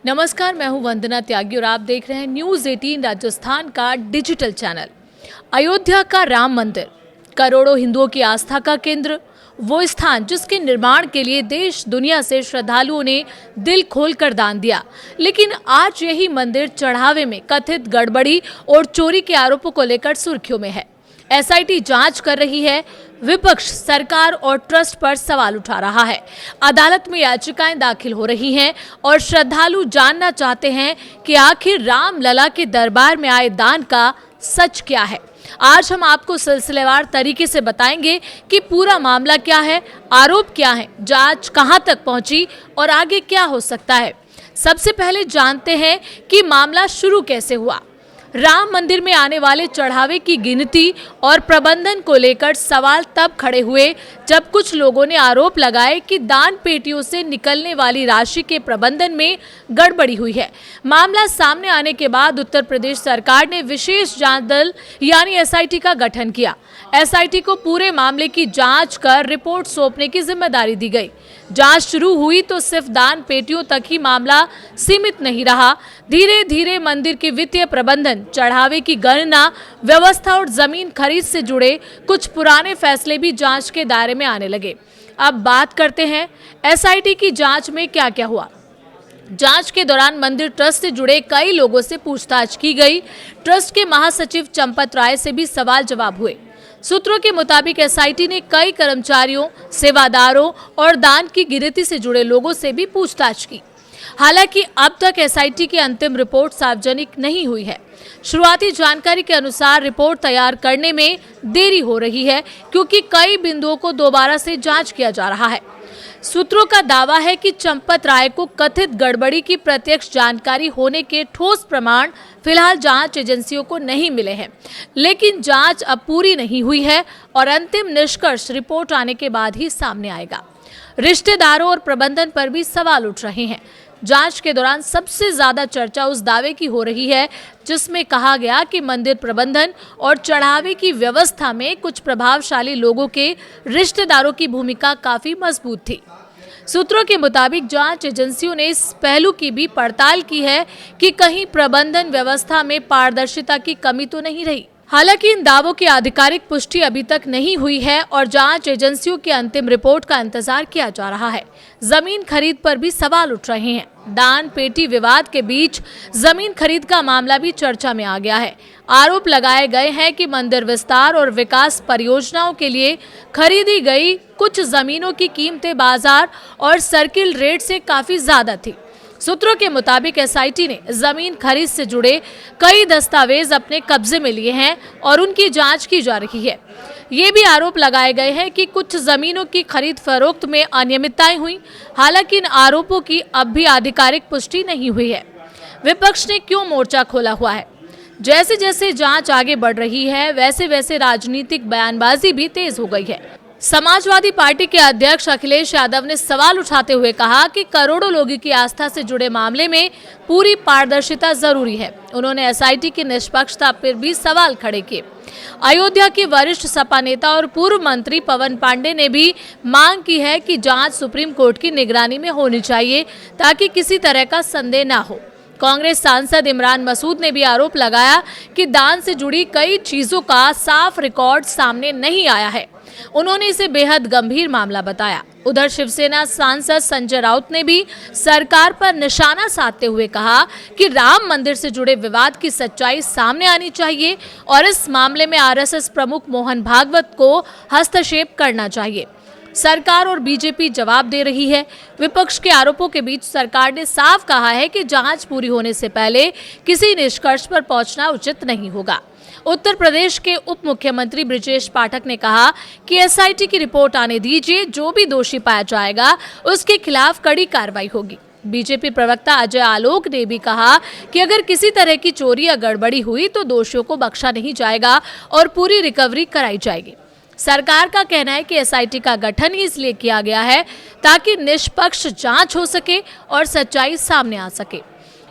नमस्कार, मैं हूं वंदना त्यागी और आप देख रहे हैं न्यूज़ 18 राजस्थान का डिजिटल चैनल। अयोध्या का राम मंदिर, करोड़ों हिंदुओं की आस्था का केंद्र, वो स्थान जिसके निर्माण के लिए देश दुनिया से श्रद्धालुओं ने दिल खोलकर दान दिया। लेकिन आज यही मंदिर चढ़ावे में कथित गड़बड़ी और चोरी के आरोपों को लेकर सुर्खियों में है। एसआईटी जांच कर रही है, विपक्ष सरकार और ट्रस्ट पर सवाल उठा रहा है। अदालत में याचिकाएं दाखिल हो रही हैं और श्रद्धालु जानना चाहते हैं कि आखिर रामलला के दरबार में आए दान का सच क्या है। आज हम आपको सिलसिलेवार तरीके से बताएंगे कि पूरा मामला क्या है, आरोप क्या है, जांच कहां तक पहुंची और आगे क्या हो सकता है। सबसे पहले जानते हैं कि मामला शुरू कैसे हुआ। राम मंदिर में आने वाले चढ़ावे की गिनती और प्रबंधन को लेकर सवाल तब खड़े हुए जब कुछ लोगों ने आरोप लगाए कि दान पेटियों से निकलने वाली राशि के प्रबंधन में गड़बड़ी हुई है। मामला सामने आने के बाद उत्तर प्रदेश सरकार ने विशेष जांच दल यानी एसआईटी का गठन किया। एसआईटी को पूरे मामले की जांच कर रिपोर्ट सौंपने की जिम्मेदारी दी गई। जांच शुरू हुई तो सिर्फ दान पेटियों तक ही मामला सीमित नहीं रहा। धीरे धीरे मंदिर के वित्तीय प्रबंधन, चढ़ावे की गणना, व्यवस्था और जमीन खरीद से जुड़े कुछ पुराने फैसले भी जांच के दायरे में आने लगे। अब बात करते हैं एसआईटी की जांच में क्या क्या हुआ। जांच के दौरान मंदिर ट्रस्ट से जुड़े कई लोगों से पूछताछ की गई। ट्रस्ट के महासचिव चंपत राय से भी सवाल जवाब हुए। सूत्रों के मुताबिक एसआईटी ने कई कर्मचारियों, सेवादारों और दान की गिनती से जुड़े लोगों से भी पूछताछ की। हालांकि अब तक एसआईटी की अंतिम रिपोर्ट सार्वजनिक नहीं हुई है। शुरुआती जानकारी के अनुसार रिपोर्ट तैयार करने में देरी हो रही है क्योंकि कई बिंदुओं को दोबारा से जांच किया जा रहा है। सूत्रों का दावा है कि चंपत राय को कथित गड़बड़ी की प्रत्यक्ष जानकारी होने के ठोस प्रमाण फिलहाल जांच एजेंसियों को नहीं मिले हैं, लेकिन जांच अब पूरी नहीं हुई है और अंतिम निष्कर्ष रिपोर्ट आने के बाद ही सामने आएगा। रिश्तेदारों और प्रबंधन पर भी सवाल उठ रहे हैं। जांच के दौरान सबसे ज्यादा चर्चा उस दावे की हो रही है जिसमें कहा गया कि मंदिर प्रबंधन और चढ़ावे की व्यवस्था में कुछ प्रभावशाली लोगों के रिश्तेदारों की भूमिका काफी मजबूत थी। सूत्रों के मुताबिक जांच एजेंसियों ने इस पहलू की भी पड़ताल की है कि कहीं प्रबंधन व्यवस्था में पारदर्शिता की कमी तो नहीं रही। हालांकि इन दावों की आधिकारिक पुष्टि अभी तक नहीं हुई है और जांच एजेंसियों की अंतिम रिपोर्ट का इंतजार किया जा रहा है। जमीन खरीद पर भी सवाल उठ रहे हैं। दान पेटी विवाद के बीच जमीन खरीद का मामला भी चर्चा में आ गया है। आरोप लगाए गए हैं कि मंदिर विस्तार और विकास परियोजनाओं के लिए खरीदी गई कुछ जमीनों की कीमतें बाजार और सर्किल रेट से काफी ज्यादा थी। सूत्रों के मुताबिक एसआईटी ने जमीन खरीद से जुड़े कई दस्तावेज अपने कब्जे में लिए हैं और उनकी जांच की जा रही है। ये भी आरोप लगाए गए हैं कि कुछ जमीनों की खरीद फरोख्त में अनियमितताएं हुई। हालांकि इन आरोपों की अब भी आधिकारिक पुष्टि नहीं हुई है। विपक्ष ने क्यों मोर्चा खोला हुआ है? जैसे जैसे जांच आगे बढ़ रही है वैसे वैसे राजनीतिक बयानबाजी भी तेज हो गई है। समाजवादी पार्टी के अध्यक्ष अखिलेश यादव ने सवाल उठाते हुए कहा कि करोड़ों लोगों की आस्था से जुड़े मामले में पूरी पारदर्शिता जरूरी है। उन्होंने एसआईटी की निष्पक्षता पर भी सवाल खड़े किए। अयोध्या के वरिष्ठ सपा नेता और पूर्व मंत्री पवन पांडे ने भी मांग की है कि जांच सुप्रीम कोर्ट की निगरानी में होनी चाहिए ताकि किसी तरह का संदेह न हो। कांग्रेस सांसद इमरान मसूद ने भी आरोप लगाया कि दान से जुड़ी कई चीजों का साफ रिकॉर्ड सामने नहीं आया है। उन्होंने इसे बेहद गंभीर मामला बताया। उधर शिवसेना सांसद संजय राउत ने भी सरकार पर निशाना साधते हुए कहा कि राम मंदिर से जुड़े विवाद की सच्चाई सामने आनी चाहिए और इस मामले में आरएसएस प्रमुख मोहन भागवत को हस्तक्षेप करना चाहिए। सरकार और बीजेपी जवाब दे रही है। विपक्ष के आरोपों के बीच सरकार ने साफ कहा है कि जांच पूरी होने से पहले किसी निष्कर्ष पर पहुंचना उचित नहीं होगा। उत्तर प्रदेश के उप मुख्यमंत्री ब्रिजेश पाठक ने कहा कि एसआईटी की रिपोर्ट आने दीजिए, जो भी दोषी पाया जाएगा उसके खिलाफ कड़ी कार्रवाई होगी। बीजेपी प्रवक्ता अजय आलोक ने भी कहा कि अगर किसी तरह की चोरी या गड़बड़ी हुई तो दोषियों को बख्शा नहीं जाएगा और पूरी रिकवरी कराई जाएगी। सरकार का कहना है कि एसआईटी का गठन ही इसलिए किया गया है ताकि निष्पक्ष जांच हो सके और सच्चाई सामने आ सके।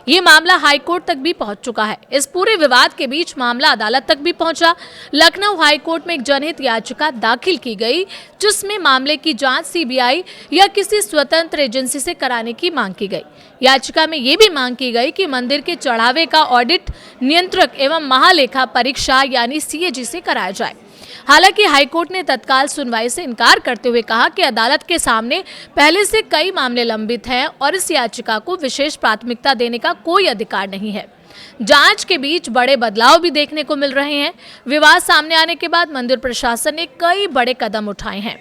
ये मामला हाईकोर्ट तक भी पहुंच चुका है। इस पूरे विवाद के बीच मामला अदालत तक भी पहुंचा। लखनऊ हाईकोर्ट में एक जनहित याचिका दाखिल की गई, जिसमें मामले की जांच सीबीआई या किसी स्वतंत्र एजेंसी से कराने की मांग की गई। याचिका में ये भी मांग की गई कि मंदिर के चढ़ावे का ऑडिट नियंत्रक एवं महालेखा परीक्षा यानी सीएजी से कराया जाए। हालांकि हाईकोर्ट ने तत्काल सुनवाई से इनकार करते हुए कहा कि अदालत के सामने पहले से कई मामले लंबित हैं और इस याचिका को विशेष प्राथमिकता देने का कोई अधिकार नहीं है। जांच के बीच बड़े बदलाव भी देखने को मिल रहे हैं। विवाद सामने आने के बाद मंदिर प्रशासन ने कई बड़े कदम उठाए हैं।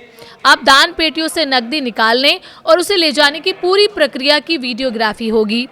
अब दान पेटियों से नकदी निकालने और उसे ले जाने की पूरी प्रक्रिया की वीडियोग्राफी होगी।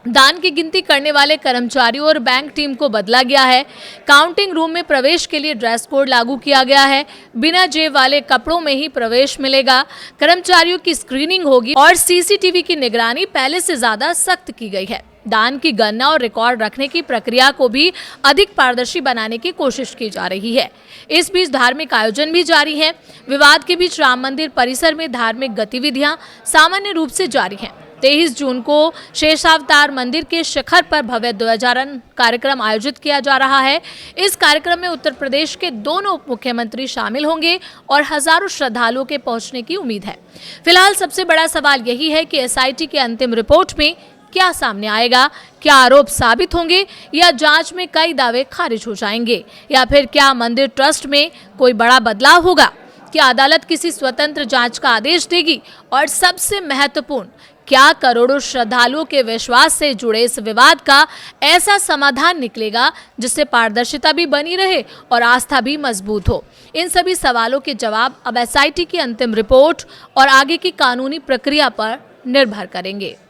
दान की गिनती करने वाले कर्मचारियों और बैंक टीम को बदला गया है। काउंटिंग रूम में प्रवेश के लिए ड्रेस कोड लागू किया गया है। बिना जेब वाले कपड़ों में ही प्रवेश मिलेगा। कर्मचारियों की स्क्रीनिंग होगी और सीसीटीवी की निगरानी पहले से ज्यादा सख्त की गई है। दान की गणना और रिकॉर्ड रखने की प्रक्रिया को भी अधिक पारदर्शी बनाने की कोशिश की जा रही है। इस बीच धार्मिक आयोजन भी जारी है। विवाद के बीच राम मंदिर परिसर में धार्मिक गतिविधियां सामान्य रूप से जारी हैं। 23 जून को शेषावतार मंदिर के शिखर पर भव्य ध्वजारोहण कार्यक्रम आयोजित किया जा रहा है। इस कार्यक्रम में उत्तर प्रदेश के दोनों उप मुख्यमंत्री शामिल होंगे और हजारों श्रद्धालुओं के पहुंचने की उम्मीद है। फिलहाल सबसे बड़ा सवाल यही है कि एसआईटी की अंतिम रिपोर्ट में क्या सामने आएगा। क्या आरोप साबित होंगे या जांच में कई दावे खारिज हो जाएंगे, या फिर क्या मंदिर ट्रस्ट में कोई बड़ा बदलाव होगा? क्या अदालत किसी स्वतंत्र जांच का आदेश देगी? और सबसे महत्वपूर्ण, क्या करोड़ों श्रद्धालुओं के विश्वास से जुड़े इस विवाद का ऐसा समाधान निकलेगा जिससे पारदर्शिता भी बनी रहे और आस्था भी मजबूत हो? इन सभी सवालों के जवाब अब एसआईटी की अंतिम रिपोर्ट और आगे की कानूनी प्रक्रिया पर निर्भर करेंगे।